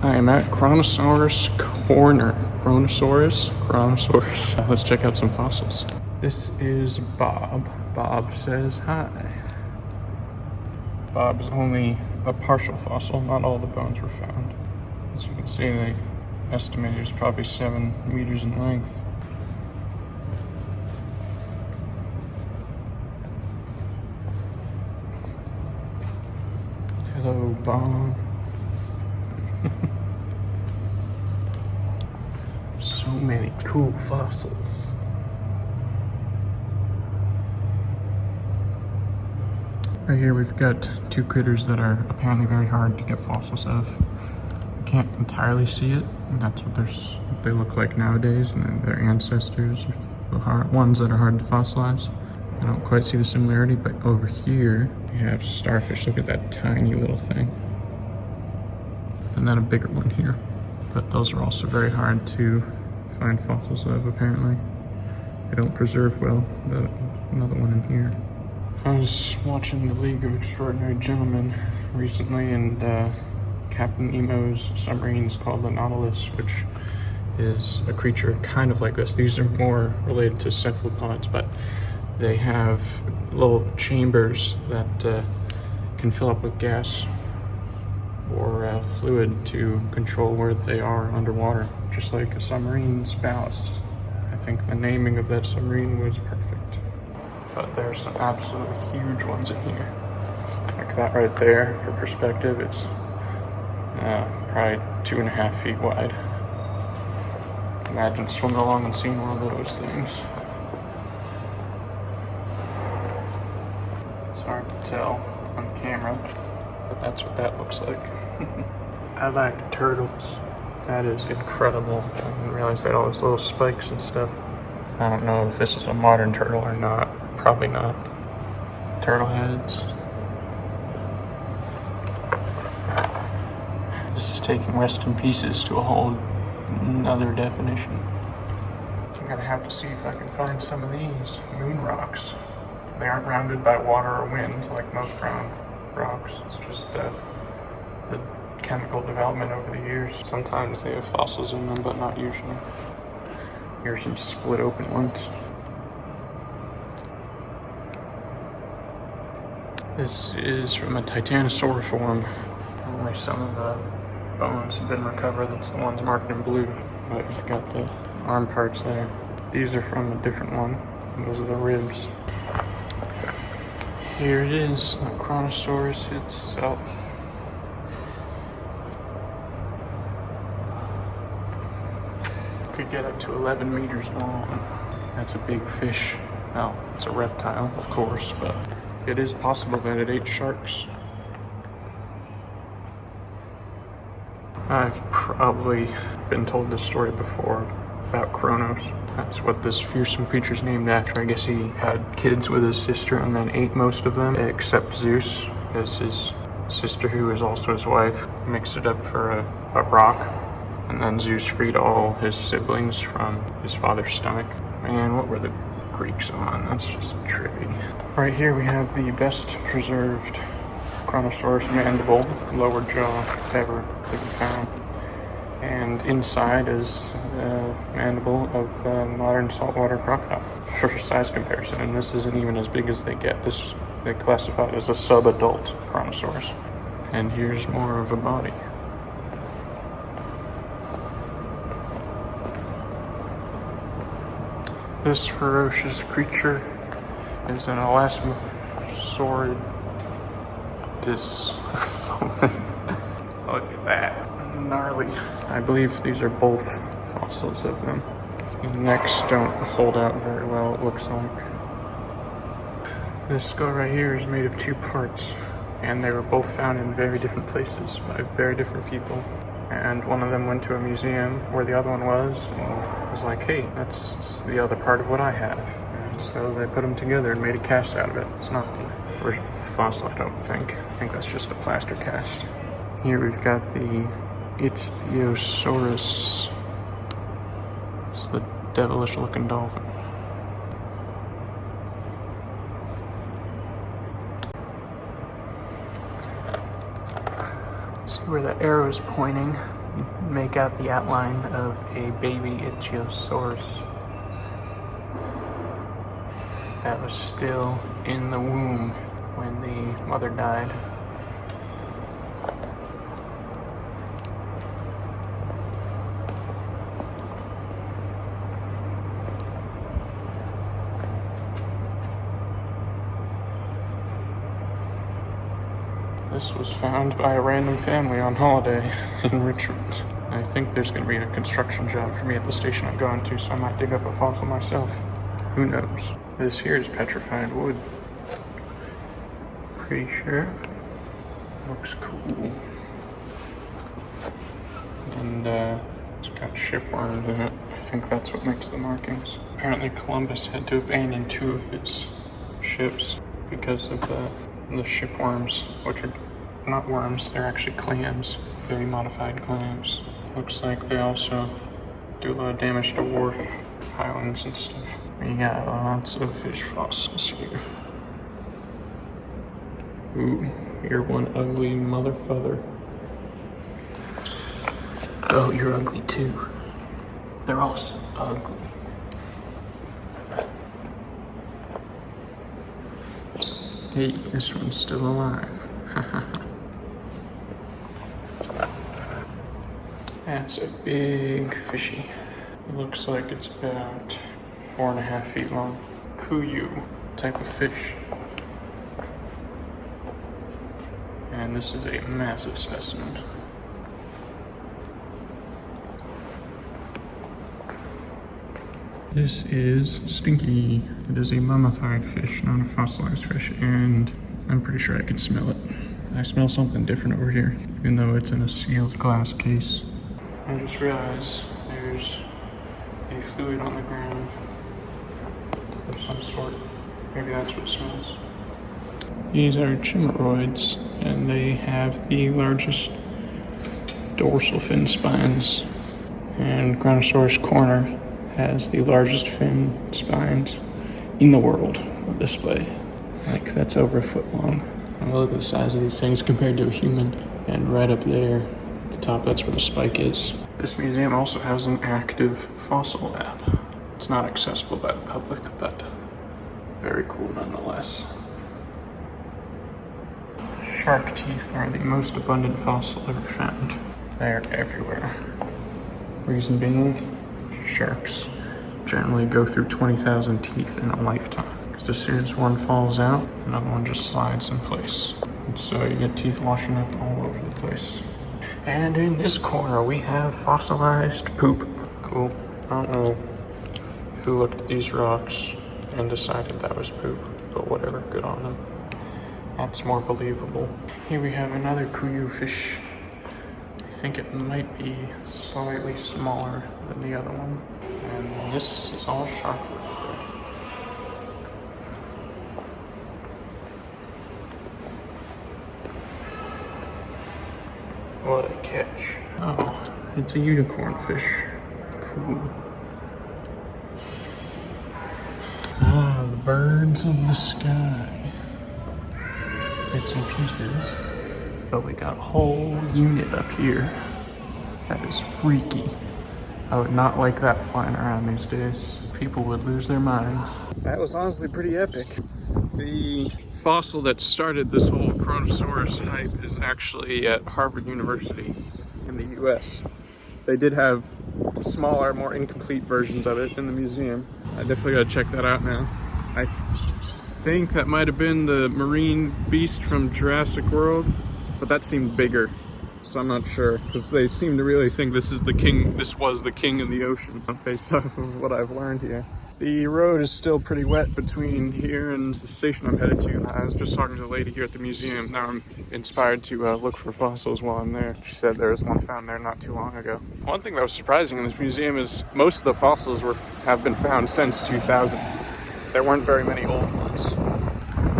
I am at Kronosaurus Korner. Kronosaurus. Let's check out some fossils. This is Bob. Bob says hi. Bob is only a partial fossil. Not all the bones were found. As you can see, they estimated it's probably 7 meters in length. Hello, Bob. So many cool fossils. Right here we've got two critters that are apparently very hard to get fossils of. I can't entirely see it, and that's what they look like nowadays, and their ancestors, the ones that are hard to fossilize. I don't quite see the similarity, but over here we have starfish. Look at that tiny little thing. And then a bigger one here. But those are also very hard to find fossils of, apparently. They don't preserve well, but another one in here. I was watching the League of Extraordinary Gentlemen recently, and Captain Nemo's submarine is called the Nautilus, which is a creature kind of like this. These are more related to cephalopods, but they have little chambers that can fill up with gas or fluid to control where they are underwater, just like a submarine's ballast. I think the naming of that submarine was perfect. But there's some absolutely huge ones in here. Like that right there, for perspective, it's probably 2.5 feet wide. Imagine swimming along and seeing one of those things. It's hard to tell on camera, but that's what that looks like. I like turtles. That is incredible. I didn't realize they had all those little spikes and stuff. I don't know if this is a modern turtle or not. Probably not. Turtle heads. This is taking rest in pieces to a whole another definition. I'm gonna have to see if I can find some of these moon rocks. They aren't rounded by water or wind like most round rocks. It's just the chemical development over the years. Sometimes they have fossils in them, but not usually. Here's some split open ones. This is from a titanosaur form. Only some of the bones have been recovered. That's the ones marked in blue. But you've got the arm parts there. These are from a different one. Those are the ribs. Here it is, the Kronosaurus itself. Could get up to 11 meters long. That's a big fish. Well, it's a reptile, of course, but it is possible that it ate sharks. I've probably been told this story before about Kronos. That's what this fearsome creature's named after. I guess he had kids with his sister and then ate most of them, except Zeus, because his sister, who is also his wife, mixed it up for a rock. And then Zeus freed all his siblings from his father's stomach. Man, what were the Greeks on? That's just trippy. Right here we have the best preserved Kronosaurus mandible, lower jaw ever to be found. And inside is a mandible of modern saltwater crocodile for size comparison. And this isn't even as big as they get. They classify it as a sub-adult Kronosaurus. And here's more of a body. This ferocious creature is an elasmosaurid something. Look at that. Gnarly. I believe these are both fossils of them. The necks don't hold out very well, it looks like. This skull right here is made of 2 parts, and they were both found in very different places by very different people. And one of them went to a museum where the other one was and was like, hey, that's the other part of what I have. And so they put them together and made a cast out of it. It's not the original fossil, I don't think. I think that's just a plaster cast. Here we've got the Ichthyosaurus. It's the devilish looking dolphin. See where the arrow is pointing? make out the outline of a baby Ichthyosaurus that was still in the womb when the mother died. This was found by a random family on holiday in Richmond. I think there's going to be a construction job for me at the station I'm going to, so I might dig up a fossil myself. Who knows? This here is petrified wood. Pretty sure. Looks cool. And it's got shipworms in it. I think that's what makes the markings. Apparently Columbus had to abandon 2 of his ships because of the shipworms, which are not worms, they're actually clams, very modified clams. Looks like they also do a lot of damage to wharf pilings and stuff. We got lots of fish fossils here. Ooh, you're one ugly motherfucker. Oh, you're ugly too. They're all so ugly. Hey, this one's still alive. That's a big fishy. It looks like it's about 4.5 feet long. Kuyu type of fish. And this is a massive specimen. This is Stinky. It is a mummified fish, not a fossilized fish, and I'm pretty sure I can smell it. I smell something different over here, even though it's in a sealed glass case. I just realized there's a fluid on the ground of some sort. Maybe that's what it smells. These are chimeroids, and they have the largest dorsal fin spines. And Kronosaurus Korner has the largest fin spines in the world on display. Like, that's over 1 foot long. And look at the size of these things compared to a human. And right up there at the top, that's where the spike is. This museum also has an active fossil lab. It's not accessible by the public, but very cool nonetheless. Shark teeth are the most abundant fossil ever found. They're everywhere. Reason being, sharks generally go through 20,000 teeth in a lifetime. Because as soon as one falls out, another one just slides in place. And so you get teeth washing up all over the place. And in this corner, we have fossilized poop. Cool. I don't know who looked at these rocks and decided that was poop, but whatever, good on them. That's more believable. Here we have another Kuyu fish. I think it might be slightly smaller than the other one. And this is all shark food. What a catch. Oh, it's a unicorn fish. Cool. Ah, the birds of the sky. Bits and pieces. But we got a whole unit up here. That is freaky. I would not like that flying around these days. People would lose their minds. That was honestly pretty epic. The fossil that started this whole Kronosaurus hype is actually at Harvard University in the US. They did have smaller, more incomplete versions of it in the museum. I definitely gotta check that out now. I think that might have been the marine beast from Jurassic World, but that seemed bigger. So I'm not sure, because they seem to really think this was the king of the ocean, based off of what I've learned here. The road is still pretty wet between here and the station I'm headed to. I was just talking to the lady here at the museum. Now I'm inspired to look for fossils while I'm there. She said there was one found there not too long ago. One thing that was surprising in this museum is most of the fossils have been found since 2000. There weren't very many old ones.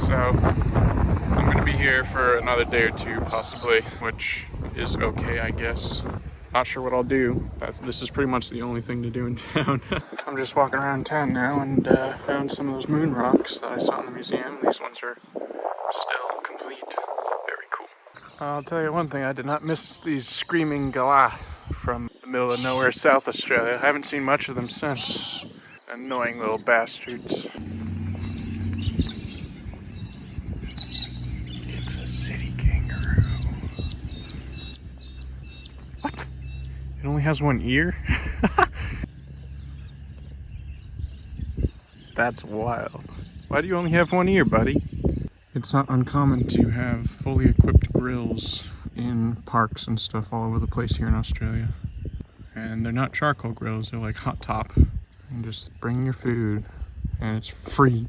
So I'm gonna be here for another day or two possibly, which is okay, I guess. Not sure what I'll do. This is pretty much the only thing to do in town. I'm just walking around town now and found some of those moon rocks that I saw in the museum. These ones are still complete. Very cool. I'll tell you one thing, I did not miss these screaming galah from the middle of nowhere, South Australia. I haven't seen much of them since. Annoying little bastards. It's a city kangaroo. What? It only has one ear? That's wild. Why do you only have one ear, buddy? It's not uncommon to have fully equipped grills in parks and stuff all over the place here in Australia. And they're not charcoal grills, they're like hot top. And just bring your food, and it's free.